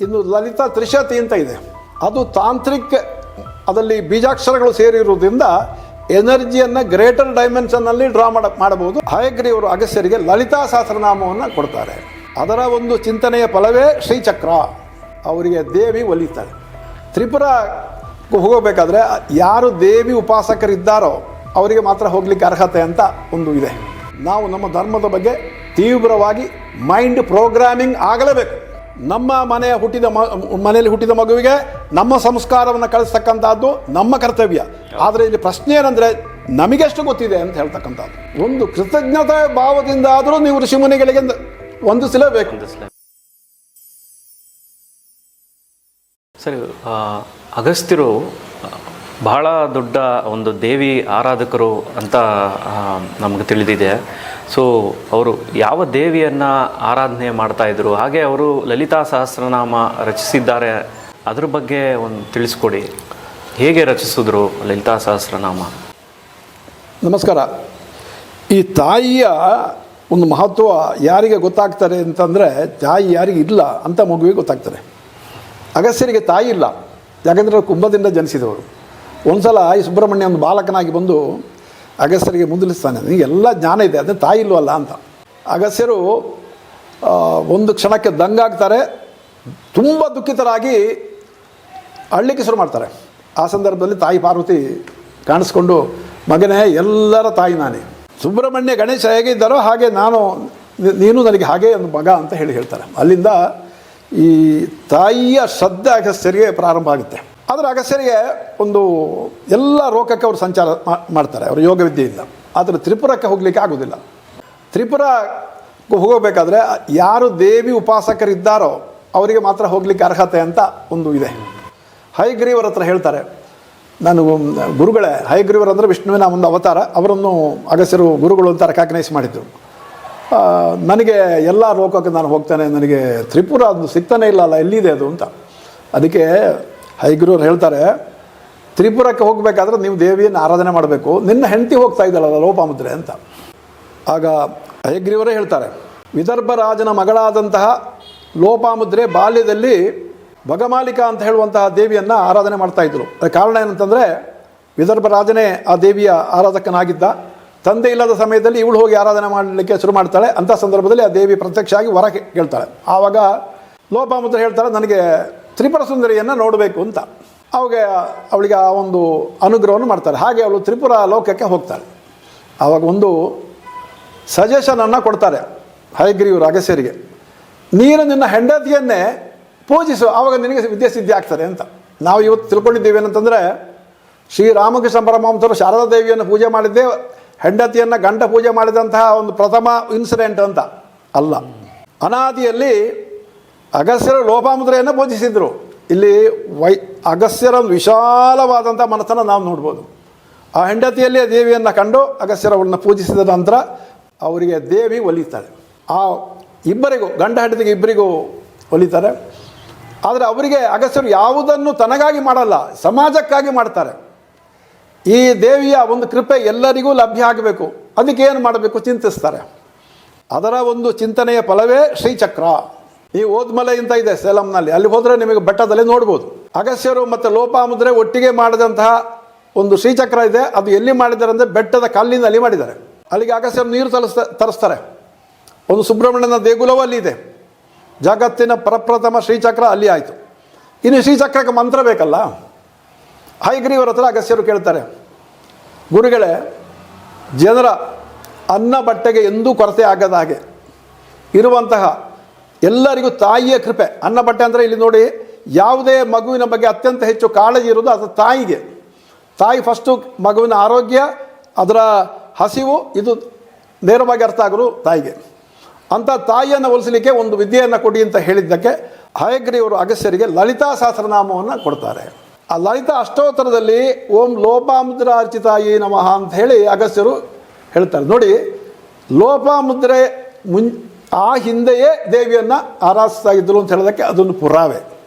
ಇನ್ನು ಲಲಿತಾ ತ್ರಿಶತಿ ಅಂತ ಇದೆ, ಅದು ತಾಂತ್ರಿಕ್, ಅದರಲ್ಲಿ ಬೀಜಾಕ್ಷರಗಳು ಸೇರಿರುವುದರಿಂದ ಎನರ್ಜಿಯನ್ನು ಗ್ರೇಟರ್ ಡೈಮೆನ್ಷನ್ನಲ್ಲಿ ಡ್ರಾ ಮಾಡಬಹುದು. ಹಯಗ್ರೀವರು ಅಗಸ್ತ್ಯರಿಗೆ ಲಲಿತಾ ಸಹಸ್ರನಾಮವನ್ನು ಕೊಡ್ತಾರೆ. ಅದರ ಒಂದು ಚಿಂತನೆಯ ಫಲವೇ ಶ್ರೀಚಕ್ರ. ಅವರಿಗೆ ದೇವಿ ಒಲಿತಾರೆ. ತ್ರಿಪುರ ಹೋಗಬೇಕಾದ್ರೆ ಯಾರು ದೇವಿ ಉಪಾಸಕರಿದ್ದಾರೋ ಅವರಿಗೆ ಮಾತ್ರ ಹೋಗ್ಲಿಕ್ಕೆ ಅರ್ಹತೆ ಅಂತ ಒಂದು ಇದೆ. ನಾವು ನಮ್ಮ ಧರ್ಮದ ಬಗ್ಗೆ ತೀವ್ರವಾಗಿ ಮೈಂಡ್ ಪ್ರೋಗ್ರಾಮಿಂಗ್ ಆಗಲೇಬೇಕು. ನಮ್ಮ ಮನೆಯಲ್ಲಿ ಹುಟ್ಟಿದ ಮಗುವಿಗೆ ನಮ್ಮ ಸಂಸ್ಕಾರವನ್ನು ಕಳಿಸ್ತಕ್ಕಂಥದ್ದು ನಮ್ಮ ಕರ್ತವ್ಯ. ಆದರೆ ಇಲ್ಲಿ ಪ್ರಶ್ನೆ ಏನಂದರೆ ನಮಗೆಷ್ಟು ಗೊತ್ತಿದೆ ಅಂತ ಹೇಳ್ತಕ್ಕಂಥದ್ದು. ಒಂದು ಕೃತಜ್ಞತಾ ಭಾವದಿಂದ ಆದರೂ ನೀವು ಋಷಿಮುನಿಗಳಿಗೆ ವಂದಿಸಲೇಬೇಕು. ಸರಿ, ಅಗಸ್ತ್ಯರು ಬಹಳ ದೊಡ್ಡ ಒಂದು ದೇವಿ ಆರಾಧಕರು ಅಂತ ನಮಗೆ ತಿಳಿದಿದೆ. ಸೊ ಅವರು ಯಾವ ದೇವಿಯನ್ನು ಆರಾಧನೆ ಮಾಡ್ತಾಯಿದ್ರು, ಹಾಗೆ ಅವರು ಲಲಿತಾ ಸಹಸ್ರನಾಮ ರಚಿಸಿದ್ದಾರೆ, ಅದ್ರ ಬಗ್ಗೆ ಒಂದು ತಿಳಿಸ್ಕೊಡಿ. ಹೇಗೆ ರಚಿಸಿದ್ರು ಲಲಿತಾ ಸಹಸ್ರನಾಮ? ನಮಸ್ಕಾರ. ಈ ತಾಯಿಯ ಒಂದು ಮಹತ್ವ ಯಾರಿಗೆ ಗೊತ್ತಾಗ್ತಾರೆ ಅಂತಂದರೆ, ತಾಯಿ ಯಾರಿಗೆ ಇಲ್ಲ ಅಂತ ಮಗುವಿಗೆ ಗೊತ್ತಾಗ್ತಾರೆ. ಅಗಸ್ತ್ಯರಿಗೆ ತಾಯಿ ಇಲ್ಲ, ಯಾಕಂದರೆ ಕುಂಭದಿಂದ ಜನಿಸಿದವರು. ಒಂದು ಸಲ ಈ ಸುಬ್ರಹ್ಮಣ್ಯ ಒಂದು ಬಾಲಕನಾಗಿ ಬಂದು ಅಗಸ್ತ್ಯರಿಗೆ ಮುಂದಿಲಿಸ್ತಾನೆ, ನಿಮಗೆಲ್ಲ ಜ್ಞಾನ ಇದೆ, ಅದನ್ನು ತಾಯಿ ಇಲ್ವಲ್ಲ ಅಂತ. ಅಗಸ್ತ್ಯರು ಒಂದು ಕ್ಷಣಕ್ಕೆ ದಂಗಾಗ್ತಾರೆ, ತುಂಬ ದುಃಖಿತರಾಗಿ ಅಳ್ಳಿಕ್ಕೆ ಶುರು ಮಾಡ್ತಾರೆ. ಆ ಸಂದರ್ಭದಲ್ಲಿ ತಾಯಿ ಪಾರ್ವತಿ ಕಾಣಿಸ್ಕೊಂಡು, ಮಗನೇ, ಎಲ್ಲರ ತಾಯಿ ನಾನೇ, ಸುಬ್ರಹ್ಮಣ್ಯ ಗಣೇಶ ಹೇಗಿದ್ದಾರೋ ಹಾಗೆ ನೀನು ನನಗೆ ಹಾಗೆ ಒಂದು ಮಗ ಅಂತ ಹೇಳ್ತಾರೆ. ಅಲ್ಲಿಂದ ಈ ತಾಯಿಯ ಶ್ರದ್ಧೆ ಅಗಸ್ತ್ಯರಿಗೆ ಪ್ರಾರಂಭ ಆಗುತ್ತೆ. ಆದರೆ ಅಗಸ್ತ್ಯರಿಗೆ ಒಂದು ಎಲ್ಲ ಲೋಕಕ್ಕೆ ಅವರು ಸಂಚಾರ ಮಾಡ್ತಾರೆ ಅವರು ಯೋಗ ವಿದ್ಯೆಯಿಂದ. ಆದರೆ ತ್ರಿಪುರಕ್ಕೆ ಹೋಗಲಿಕ್ಕೆ ಆಗೋದಿಲ್ಲ. ತ್ರಿಪುರ ಹೋಗಬೇಕಾದ್ರೆ ಯಾರು ದೇವಿ ಉಪಾಸಕರಿದ್ದಾರೋ ಅವರಿಗೆ ಮಾತ್ರ ಹೋಗಲಿಕ್ಕೆ ಅರ್ಹತೆ ಅಂತ ಒಂದು ಇದೆ. ಹಯಗ್ರೀವರ ಹತ್ರ ಹೇಳ್ತಾರೆ, ನಾನು ಗುರುಗಳೇ, ಹಯಗ್ರೀವರು ಅಂದರೆ ವಿಷ್ಣುವಿನ ಒಂದು ಅವತಾರ, ಅವರನ್ನು ಅಗಸ್ತ್ಯರು ಗುರುಗಳು ಅಂತ ರೆಕಾಗ್ನೈಸ್ ಮಾಡಿದ್ರು. ನನಗೆ ಎಲ್ಲ ಲೋಕಕ್ಕೆ ನಾನು ಹೋಗ್ತಾನೆ, ನನಗೆ ತ್ರಿಪುರ ಅದು ಸಿಗ್ತಾನೆ ಇಲ್ಲಲ್ಲ, ಎಲ್ಲಿದೆ ಅದು ಅಂತ. ಅದಕ್ಕೆ ಹಯಗ್ರೀವರು ಹೇಳ್ತಾರೆ, ತ್ರಿಪುರಕ್ಕೆ ಹೋಗಬೇಕಾದ್ರೆ ನೀವು ದೇವಿಯನ್ನು ಆರಾಧನೆ ಮಾಡಬೇಕು, ನಿನ್ನ ಹೆಂಡತಿ ಹೋಗ್ತಾ ಇದ್ದಾಳಲ್ಲ ಲೋಪಾಮುದ್ರೆ ಅಂತ. ಆಗ ಹಯಗ್ರೀವರೇ ಹೇಳ್ತಾರೆ, ವಿದರ್ಭ ರಾಜನ ಮಗಳಾದಂತಹ ಲೋಪಾಮುದ್ರೆ ಬಾಲ್ಯದಲ್ಲಿ ಭಗಮಾಲಿಕಾ ಅಂತ ಹೇಳುವಂತಹ ದೇವಿಯನ್ನು ಆರಾಧನೆ ಮಾಡ್ತಾಯಿದ್ರು. ಕಾರಣ ಏನಂತಂದರೆ, ವಿದರ್ಭ ರಾಜನೇ ಆ ದೇವಿಯ ಆರಾಧಕನಾಗಿದ್ದ. ತಂದೆ ಇಲ್ಲದ ಸಮಯದಲ್ಲಿ ಇವಳು ಹೋಗಿ ಆರಾಧನೆ ಮಾಡಲಿಕ್ಕೆ ಶುರು ಮಾಡ್ತಾಳೆ. ಅಂಥ ಸಂದರ್ಭದಲ್ಲಿ ಆ ದೇವಿ ಪ್ರತ್ಯಕ್ಷ ಆಗಿ ವರ ಕೇಳ್ತಾಳೆ. ಆವಾಗ ಲೋಪಾಮುದ್ರೆ ಹೇಳ್ತಾಳೆ, ನನಗೆ ತ್ರಿಪುರ ಸುಂದರಿಯನ್ನು ನೋಡಬೇಕು ಅಂತ. ಅವಾಗ ಅವಳಿಗೆ ಆ ಒಂದು ಅನುಗ್ರಹವನ್ನು ಮಾಡ್ತಾರೆ. ಹಾಗೆ ಅವಳು ತ್ರಿಪುರ ಲೋಕಕ್ಕೆ ಹೋಗ್ತಾಳೆ. ಆವಾಗ ಒಂದು ಸಜೆಷನನ್ನು ಕೊಡ್ತಾರೆ ಹಯಗ್ರೀವರು ಅಗಸ್ತ್ಯರಿಗೆ, ನೀನು ನಿನ್ನ ಹೆಂಡತಿಯನ್ನೇ ಪೂಜಿಸು, ಆವಾಗ ನಿನಗೆ ವಿದ್ಯಾಸಿದ್ಧಿ ಆಗ್ತದೆ ಅಂತ. ನಾವು ಇವತ್ತು ತಿಳ್ಕೊಂಡಿದ್ದೀವಿ ಏನಂತಂದರೆ, ಶ್ರೀರಾಮಕೃಷ್ಣ ಪರಮಹಂಸರು ಶಾರದಾ ದೇವಿಯನ್ನು ಪೂಜೆ ಮಾಡಿದ್ದೇ ಹೆಂಡತಿಯನ್ನು ಗಂಡ ಪೂಜೆ ಮಾಡಿದಂತಹ ಒಂದು ಪ್ರಥಮ ಇನ್ಸಿಡೆಂಟ್ ಅಂತ ಅಲ್ಲ. ಅನಾದಿಯಲ್ಲಿ ಅಗಸ್ತ್ಯರು ಲೋಪಾಮುದ್ರೆಯನ್ನು ಪೂಜಿಸಿದ್ರು. ಇಲ್ಲಿ ಅಗಸ್ತ್ಯರ ವಿಶಾಲವಾದಂಥ ಮನಸ್ಸನ್ನು ನಾವು ನೋಡ್ಬೋದು. ಆ ಹೆಂಡತಿಯಲ್ಲೇ ದೇವಿಯನ್ನು ಕಂಡು ಅಗಸ್ತ್ಯರವನ್ನ ಪೂಜಿಸಿದ ನಂತರ ಅವರಿಗೆ ದೇವಿ ಒಲಿತಾಳೆ. ಆ ಇಬ್ಬರಿಗೂ, ಗಂಡ ಹೆಂಡತಿಗೆ ಇಬ್ಬರಿಗೂ ಒಲಿತಾರೆ. ಆದರೆ ಅವರಿಗೆ ಅಗಸ್ತ್ಯರು ಯಾವುದನ್ನು ತನಗಾಗಿ ಮಾಡಲ್ಲ, ಸಮಾಜಕ್ಕಾಗಿ ಮಾಡ್ತಾರೆ. ಈ ದೇವಿಯ ಒಂದು ಕೃಪೆ ಎಲ್ಲರಿಗೂ ಲಭ್ಯ ಆಗಬೇಕು, ಅದಕ್ಕೆ ಏನು ಮಾಡಬೇಕು ಚಿಂತಿಸ್ತಾರೆ. ಅದರ ಒಂದು ಚಿಂತನೆಯ ಫಲವೇ ಶ್ರೀಚಕ್ರ. ನೀವು ಓದ್ಮಲೆ ಅಂತ ಇದೆ ಸೇಲಂನಲ್ಲಿ, ಅಲ್ಲಿ ಹೋದರೆ ನಿಮಗೆ ಬೆಟ್ಟದಲ್ಲಿ ನೋಡ್ಬೋದು. ಅಗಸ್ತ್ಯರು ಮತ್ತು ಲೋಪಾಮುದ್ರೆ ಒಟ್ಟಿಗೆ ಮಾಡಿದಂತಹ ಒಂದು ಶ್ರೀಚಕ್ರ ಇದೆ. ಅದು ಎಲ್ಲಿ ಮಾಡಿದ್ದಾರೆ ಅಂದರೆ ಬೆಟ್ಟದ ಕಲ್ಲಿನಲ್ಲಿ ಮಾಡಿದ್ದಾರೆ. ಅಲ್ಲಿಗೆ ಅಗಸ್ತ್ಯರು ನೀರು ತರಿಸ್ತಾರೆ. ಒಂದು ಸುಬ್ರಹ್ಮಣ್ಯನ ದೇಗುಲವೂ ಅಲ್ಲಿ ಇದೆ. ಜಗತ್ತಿನ ಪ್ರಪ್ರಥಮ ಶ್ರೀಚಕ್ರ ಅಲ್ಲಿ ಆಯಿತು. ಇನ್ನು ಶ್ರೀಚಕ್ರಕ್ಕೆ ಮಂತ್ರ ಬೇಕಲ್ಲ. ಹಯಗ್ರೀವರ ಹತ್ರ ಅಗಸ್ತ್ಯರು ಕೇಳ್ತಾರೆ, ಗುರುಗಳೇ, ಜನರ ಅನ್ನ ಬಟ್ಟೆಗೆ ಎಂದೂ ಕೊರತೆ ಆಗದ ಹಾಗೆ ಇರುವಂತಹ ಎಲ್ಲರಿಗೂ ತಾಯಿಯ ಕೃಪೆ. ಅನ್ನ ಬಟ್ಟೆ ಅಂದರೆ ಇಲ್ಲಿ ನೋಡಿ, ಯಾವುದೇ ಮಗುವಿನ ಬಗ್ಗೆ ಅತ್ಯಂತ ಹೆಚ್ಚು ಕಾಳಜಿ ಇರೋದು ಅದು ತಾಯಿಗೆ. ತಾಯಿ ಫಸ್ಟು ಮಗುವಿನ ಆರೋಗ್ಯ, ಅದರ ಹಸಿವು, ಇದು ನೇರವಾಗಿ ಅರ್ಥ ಆಗೋದು ತಾಯಿಗೆ. ಅಂಥ ತಾಯಿಯನ್ನು ಒಲಿಸಲಿಕ್ಕೆ ಒಂದು ವಿದ್ಯೆಯನ್ನು ಕೊಡಿ ಅಂತ ಹೇಳಿದ್ದಕ್ಕೆ ಹಯಗ್ರೀವರು ಅಗಸ್ತ್ಯರಿಗೆ ಲಲಿತಾ ಸಹಸ್ರನಾಮವನ್ನು ಕೊಡ್ತಾರೆ. ಆ ಲಲಿತಾ ಅಷ್ಟೋತ್ತರದಲ್ಲಿ ಓಂ ಲೋಪಾಮುದ್ರ ಅರ್ಚಿತಾಯಿ ನಮಃ ಅಂತ ಹೇಳಿ ಅಗಸ್ತ್ಯರು ಹೇಳ್ತಾರೆ. ನೋಡಿ, ಲೋಪಾಮುದ್ರೆ ಆ ಹಿಂದೆಯೇ ದೇವಿಯನ್ನು ಆರಾಧಿಸ್ತಾ ಇದ್ದರು ಅಂತ ಹೇಳೋದಕ್ಕೆ ಅದೊಂದು ಪುರಾವೆ.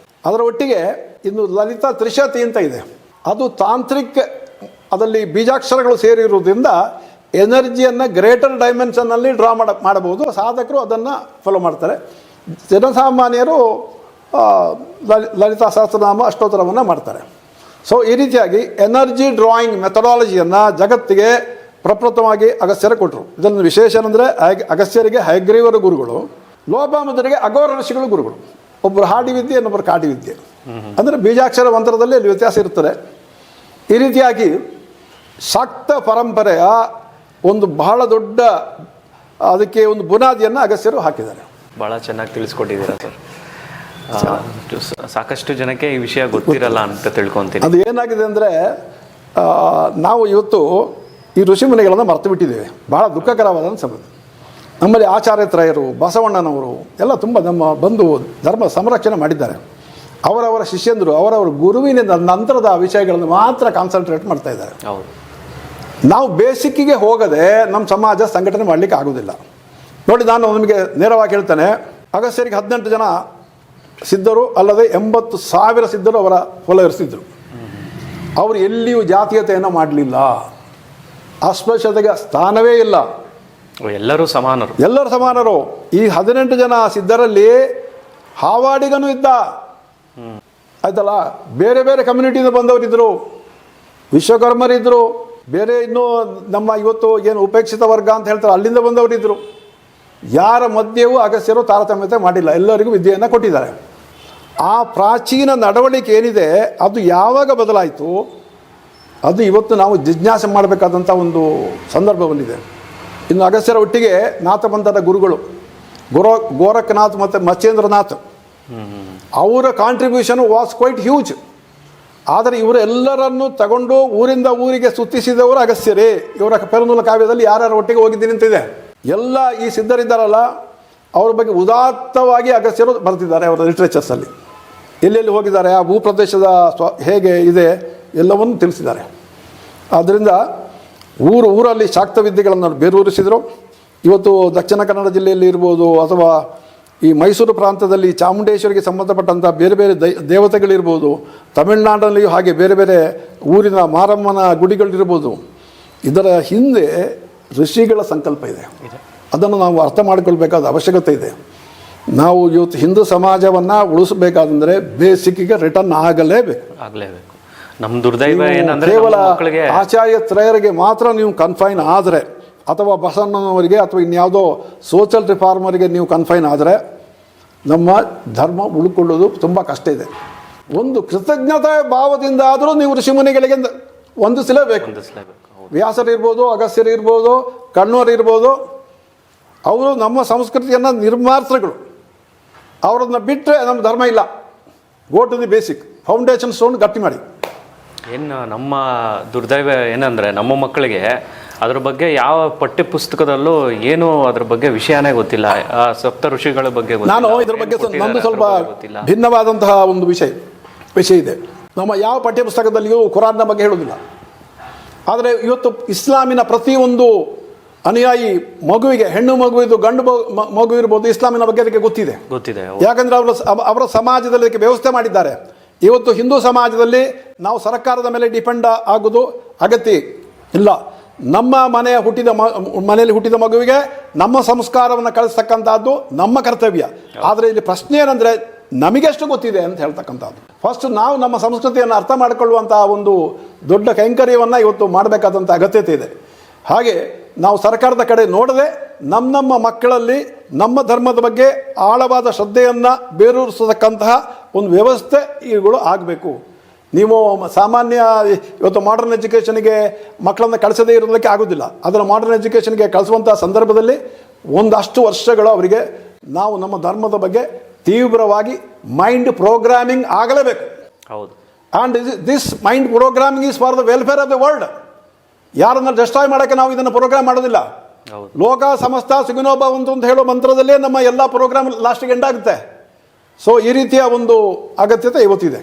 ಅದರ ಒಟ್ಟಿಗೆ ಇನ್ನು ಲಲಿತಾ ತ್ರಿಶತಿ ಅಂತ ಇದೆ, ಅದು ತಾಂತ್ರಿಕ್, ಅದರಲ್ಲಿ ಬೀಜಾಕ್ಷರಗಳು ಸೇರಿರುವುದರಿಂದ ಎನರ್ಜಿಯನ್ನು ಗ್ರೇಟರ್ ಡೈಮೆನ್ಷನ್ನಲ್ಲಿ ಡ್ರಾ ಮಾಡಬಹುದು. ಸಾಧಕರು ಅದನ್ನು ಫಾಲೋ ಮಾಡ್ತಾರೆ. ಜನಸಾಮಾನ್ಯರು ಲಲಿತಾ ಸಹಸ್ರನಾಮ ಅಷ್ಟೋತ್ತರವನ್ನು ಮಾಡ್ತಾರೆ. ಸೊ ಈ ರೀತಿಯಾಗಿ ಎನರ್ಜಿ ಡ್ರಾಯಿಂಗ್ ಮೆಥಡಾಲಜಿಯನ್ನು ಜಗತ್ತಿಗೆ ಪ್ರಪ್ರಥಮವಾಗಿ ಅಗಸ್ತ್ಯರು ಕೊಟ್ಟರು. ಇದನ್ನು ವಿಶೇಷ ಅಂದರೆ ಅಗಸ್ತ್ಯರಿಗೆ ಹಯಗ್ರೀವರ ಗುರುಗಳು, ಲೋಪಾಮುದ್ರಿಗೆ ಅಘೋರ ಋಷಿಗಳು ಗುರುಗಳು. ಒಬ್ಬರು ಹಾಡಿ ವಿದ್ಯೆ, ಇನ್ನೊಬ್ಬರು ಕಾಡಿ ವಿದ್ಯೆ. ಅಂದರೆ ಬೀಜಾಕ್ಷರ ಮಂತ್ರದಲ್ಲಿ ಅಲ್ಲಿ ವ್ಯತ್ಯಾಸ ಇರ್ತದೆ. ಈ ರೀತಿಯಾಗಿ ಶಾಕ್ತ ಪರಂಪರೆಯ ಒಂದು ಬಹಳ ದೊಡ್ಡ ಅದಕ್ಕೆ ಒಂದು ಬುನಾದಿಯನ್ನು ಅಗಸ್ತ್ಯರು ಹಾಕಿದ್ದಾರೆ. ಭಾಳ ಚೆನ್ನಾಗಿ ತಿಳಿಸ್ಕೊಟ್ಟಿದ್ದೀರಾ ಸರ್. ಸಾಕಷ್ಟು ಜನಕ್ಕೆ ಈ ವಿಷಯ ಗೊತ್ತಿರಲ್ಲ ಅಂತ ತಿಳ್ಕೊತೀನಿ. ಅದು ಏನಾಗಿದೆ ಅಂದರೆ ನಾವು ಇವತ್ತು ಈ ಋಷಿಮುನಿಗಳನ್ನು ಮರೆತು ಬಿಟ್ಟಿದ್ದೇವೆ. ಭಾಳ ದುಃಖಕರವಾದ ಸಂಗತಿ. ನಮ್ಮಲ್ಲಿ ಆಚಾರ್ಯತ್ರಯರು, ಬಸವಣ್ಣನವರು ಎಲ್ಲ ತುಂಬ ನಮ್ಮ ಬಂದು ಧರ್ಮ ಸಂರಕ್ಷಣೆ ಮಾಡಿದ್ದಾರೆ. ಅವರವರ ಶಿಷ್ಯಂದರು ಅವರವರ ಗುರುವಿನ ನಂತರದ ವಿಷಯಗಳನ್ನು ಮಾತ್ರ ಕಾನ್ಸಂಟ್ರೇಟ್ ಮಾಡ್ತಾ ಇದ್ದಾರೆ. ಹೌದು. ನಾವು ಬೇಸಿಕ್ಕಿಗೆ ಹೋಗದೆ ನಮ್ಮ ಸಮಾಜ ಸಂಘಟನೆ ಮಾಡಲಿಕ್ಕೆ ಆಗೋದಿಲ್ಲ. ನೋಡಿ, ನಾನು ನಿಮಗೆ ನೇರವಾಗಿ ಹೇಳ್ತೇನೆ, ಅಗಸ್ತ್ಯರಿಗೆ 18 ಜನ ಸಿದ್ಧರು ಅಲ್ಲದೆ 80,000 ಸಿದ್ಧರು ಅವರ ಫಾಲೋವರ್ಸ್ ಇದ್ದರು. ಅವರು ಎಲ್ಲಿಯೂ ಜಾತೀಯತೆಯನ್ನು ಮಾಡಲಿಲ್ಲ. ಅಸ್ಪೃಶ್ಯತೆಗೆ ಸ್ಥಾನವೇ ಇಲ್ಲ. ಎಲ್ಲರೂ ಸಮಾನರು. ಎಲ್ಲರೂ ಸಮಾನರು. ಈ 18 ಜನ ಸಿದ್ಧರಲ್ಲಿ ಹಾವಾಡಿಗನೂ ಇದ್ದ, ಆಯ್ತಲ್ಲ. ಬೇರೆ ಬೇರೆ ಕಮ್ಯುನಿಟಿಯಿಂದ ಬಂದವರಿದ್ದರು, ವಿಶ್ವಕರ್ಮರಿದ್ದರು, ಬೇರೆ ಇನ್ನೂ ನಮ್ಮ ಇವತ್ತು ಏನು ಉಪೇಕ್ಷಿತ ವರ್ಗ ಅಂತ ಹೇಳ್ತಾರೆ ಅಲ್ಲಿಂದ ಬಂದವರಿದ್ದರು. ಯಾರ ಮಧ್ಯೆಯೂ ಅಗಸ್ತ್ಯರು ತಾರತಮ್ಯತೆ ಮಾಡಿಲ್ಲ, ಎಲ್ಲರಿಗೂ ವಿದ್ಯೆಯನ್ನು ಕೊಟ್ಟಿದ್ದಾರೆ. ಆ ಪ್ರಾಚೀನ ನಡವಳಿಕೆ ಏನಿದೆ ಅದು ಯಾವಾಗ ಬದಲಾಯಿತು, ಅದು ಇವತ್ತು ನಾವು ಜಿಜ್ಞಾಸೆ ಮಾಡಬೇಕಾದಂಥ ಒಂದು ಸಂದರ್ಭ ಬಂದಿದೆ. ಇನ್ನು ಅಗಸ್ತ್ಯರ ಒಟ್ಟಿಗೆ ನಾಥಪಂಥದ ಗುರುಗಳು ಗೋರಖನಾಥ್ ಮತ್ತು ಮಚ್ಚೇಂದ್ರನಾಥ್, ಅವರ ಕಾಂಟ್ರಿಬ್ಯೂಷನ್ ವಾಸ್ ಕ್ವೈಟ್ ಹ್ಯೂಜ್. ಆದರೆ ಇವರೆಲ್ಲರನ್ನು ತಗೊಂಡು ಊರಿಂದ ಊರಿಗೆ ಸುತ್ತಿಸಿದವರು ಅಗಸ್ತ್ಯರೇ. ಇವರ ಪೆರನೂಲ ಕಾವ್ಯದಲ್ಲಿ ಯಾರ್ಯಾರ ಒಟ್ಟಿಗೆ ಹೋಗಿದ್ದೀನಿ ಅಂತಿದೆ. ಎಲ್ಲ ಈ ಸಿದ್ಧರಿದ್ದಾರಲ್ಲ, ಅವ್ರ ಬಗ್ಗೆ ಉದಾತ್ತವಾಗಿ ಅಗಸ್ತ್ಯರು ಬರೆದಿದ್ದಾರೆ ಅವರ ಲಿಟ್ರೇಚರ್ಸಲ್ಲಿ. ಎಲ್ಲೆಲ್ಲಿ ಹೋಗಿದ್ದಾರೆ, ಆ ಭೂಪ್ರದೇಶದ ಹೇಗೆ ಇದೆ ಎಲ್ಲವನ್ನು ತಿಳಿಸಿದ್ದಾರೆ. ಆದ್ದರಿಂದ ಊರಲ್ಲಿ ಶಾಕ್ತ ವಿದ್ಯೆಗಳನ್ನು ಬೇರೂರಿಸಿದರು. ಇವತ್ತು ದಕ್ಷಿಣ ಕನ್ನಡ ಜಿಲ್ಲೆಯಲ್ಲಿ ಇರ್ಬೋದು, ಅಥವಾ ಈ ಮೈಸೂರು ಪ್ರಾಂತದಲ್ಲಿ ಚಾಮುಂಡೇಶ್ವರಿಗೆ ಸಂಬಂಧಪಟ್ಟಂಥ ಬೇರೆ ಬೇರೆ ದೇವತೆಗಳಿರ್ಬೋದು, ತಮಿಳುನಾಡಿನಲ್ಲಿಯೂ ಹಾಗೆ ಬೇರೆ ಬೇರೆ ಊರಿನ ಮಾರಮ್ಮನ ಗುಡಿಗಳಿರ್ಬೋದು. ಇದರ ಹಿಂದೆ ಋಷಿಗಳ ಸಂಕಲ್ಪ ಇದೆ. ಅದನ್ನು ನಾವು ಅರ್ಥ ಮಾಡಿಕೊಳ್ಬೇಕಾದ ಅವಶ್ಯಕತೆ ಇದೆ. ನಾವು ಇವತ್ತು ಹಿಂದೂ ಸಮಾಜವನ್ನು ಉಳಿಸಬೇಕಾದಂದರೆ ಬೇಸಿಕ್ಕಿಗೆ ರಿಟರ್ನ್ ಆಗಲೇಬೇಕು. ನಮ್ಮ ದುರ್ದೈವ ಏನಂದ್ರೆ ಕೇವಲ ಆಚಾರ್ಯ ತ್ರಯರಿಗೆ ಮಾತ್ರ ನೀವು ಕನ್ಫೈನ್ ಆದರೆ, ಅಥವಾ ಬಸವಣ್ಣನವರಿಗೆ ಅಥವಾ ಇನ್ಯಾವುದೋ ಸೋಷಲ್ ರಿಫಾರ್ಮರಿಗೆ ನೀವು ಕನ್ಫೈನ್ ಆದರೆ ನಮ್ಮ ಧರ್ಮ ಉಳ್ಕೊಳ್ಳೋದು ತುಂಬ ಕಷ್ಟ ಇದೆ. ಒಂದು ಕೃತಜ್ಞತಾ ಭಾವದಿಂದ ಆದರೂ ನೀವು ಋಷಿಮುನಿಗಳಿಗೆ ವಂದಿಸಲೇಬೇಕು. ವ್ಯಾಸರಿರ್ಬೋದು, ಅಗಸ್ತ್ಯರಿರ್ಬೋದು, ಕಣ್ವರಿರ್ಬೋದು, ಅವರು ನಮ್ಮ ಸಂಸ್ಕೃತಿಯನ್ನು ನಿರ್ಮಾತೃಗಳು. ಅವರನ್ನು ಬಿಟ್ಟರೆ ನಮ್ಮ ಧರ್ಮ ಇಲ್ಲ. Go to the basic, foundation stone ಗಟ್ಟಿ ಮಾಡಿ. ಏನು ನಮ್ಮ ದುರ್ದೈವ ಏನಂದರೆ ನಮ್ಮ ಮಕ್ಕಳಿಗೆ ಅದ್ರ ಬಗ್ಗೆ ಯಾವ ಪಠ್ಯ ಪುಸ್ತಕದಲ್ಲೂ ಏನು ಅದ್ರ ಬಗ್ಗೆ ವಿಷಯನೇ ಗೊತ್ತಿಲ್ಲ. ಸಪ್ತ ಋಷಿಗಳ ಬಗ್ಗೆ ನಾನು ಇದ್ರ ಬಗ್ಗೆ ನಂದು ಸ್ವಲ್ಪ ಭಿನ್ನವಾದಂತಹ ಒಂದು ವಿಷಯ ಇದೆ. ನಮ್ಮ ಯಾವ ಪಠ್ಯ ಪುಸ್ತಕದಲ್ಲಿಯೂ ಕುರಾನ್ನ ಬಗ್ಗೆ ಹೇಳೋದಿಲ್ಲ. ಆದರೆ ಇವತ್ತು ಇಸ್ಲಾಮಿನ ಪ್ರತಿಯೊಂದು ಅನುಯಾಯಿ ಮಗುವಿಗೆ, ಹೆಣ್ಣು ಮಗುವಿದು ಗಂಡು ಮಗು ಇರ್ಬೋದು, ಇಸ್ಲಾಮಿನ ಬಗ್ಗೆ ಅದಕ್ಕೆ ಗೊತ್ತಿದೆ. ಯಾಕಂದರೆ ಅವರ ಸಮಾಜದಲ್ಲಿ ಅದಕ್ಕೆ ವ್ಯವಸ್ಥೆ ಮಾಡಿದ್ದಾರೆ. ಇವತ್ತು ಹಿಂದೂ ಸಮಾಜದಲ್ಲಿ ನಾವು ಸರ್ಕಾರದ ಮೇಲೆ ಡಿಪೆಂಡ್ ಆಗೋದು ಅಗತ್ಯ ಇಲ್ಲ. ನಮ್ಮ ಮನೆಯಲ್ಲಿ ಹುಟ್ಟಿದ ಮಗುವಿಗೆ ನಮ್ಮ ಸಂಸ್ಕಾರವನ್ನು ಕಳಿಸ್ತಕ್ಕಂಥದ್ದು ನಮ್ಮ ಕರ್ತವ್ಯ. ಆದರೆ ಇಲ್ಲಿ ಪ್ರಶ್ನೆ ಏನಂದರೆ ನಮಗೆಷ್ಟು ಗೊತ್ತಿದೆ ಅಂತ ಹೇಳ್ತಕ್ಕಂಥದ್ದು. ಫಸ್ಟ್ ನಾವು ನಮ್ಮ ಸಂಸ್ಕೃತಿಯನ್ನು ಅರ್ಥ ಮಾಡಿಕೊಳ್ಳುವಂಥ ಒಂದು ದೊಡ್ಡ ಕೈಂಕರ್ಯವನ್ನು ಇವತ್ತು ಮಾಡಬೇಕಾದಂಥ ಅಗತ್ಯತೆ ಇದೆ. ಹಾಗೆ ನಾವು ಸರ್ಕಾರದ ಕಡೆ ನೋಡದೆ ನಮ್ಮ ಮಕ್ಕಳಲ್ಲಿ ನಮ್ಮ ಧರ್ಮದ ಬಗ್ಗೆ ಆಳವಾದ ಶ್ರದ್ಧೆಯನ್ನು ಬೇರೂರಿಸತಕ್ಕಂತಹ ಒಂದು ವ್ಯವಸ್ಥೆ ಇವುಗಳು ಆಗಬೇಕು. ನೀವು ಸಾಮಾನ್ಯ ಇವತ್ತು ಮಾಡರ್ನ್ ಎಜುಕೇಷನ್ಗೆ ಮಕ್ಕಳನ್ನು ಕಳಿಸದೇ ಇರೋದಕ್ಕೆ ಆಗೋದಿಲ್ಲ. ಅದನ್ನು ಮಾಡರ್ನ್ ಎಜುಕೇಷನ್ಗೆ ಕಳಿಸುವಂಥ ಸಂದರ್ಭದಲ್ಲಿ ಒಂದಷ್ಟು ವರ್ಷಗಳು ಅವರಿಗೆ ನಾವು ನಮ್ಮ ಧರ್ಮದ ಬಗ್ಗೆ ತೀವ್ರವಾಗಿ ಮೈಂಡ್ ಪ್ರೋಗ್ರಾಮಿಂಗ್ ಆಗಲೇಬೇಕು. ಹೌದು. And this mind programming is for the welfare of the world. ಯಾರನ್ನು ಡಿಸ್ಟ್ರಾಯ್ ಮಾಡೋಕ್ಕೆ ನಾವು ಇದನ್ನು ಪ್ರೋಗ್ರಾಮ್ ಮಾಡೋದಿಲ್ಲ. ಲೋಕ ಸಮಸ್ತ ಸುಖಿನೋ ಭವಂತು ಅಂತ ಹೇಳೋ ಮಂತ್ರದಲ್ಲೇ ನಮ್ಮ ಎಲ್ಲ ಪ್ರೋಗ್ರಾಮ್ ಲಾಸ್ಟಿಗೆ ಎಂಡ್ ಆಗುತ್ತೆ. ಸೊ ಈ ರೀತಿಯ ಒಂದು ಅಗತ್ಯತೆ ಇವತ್ತಿದೆ.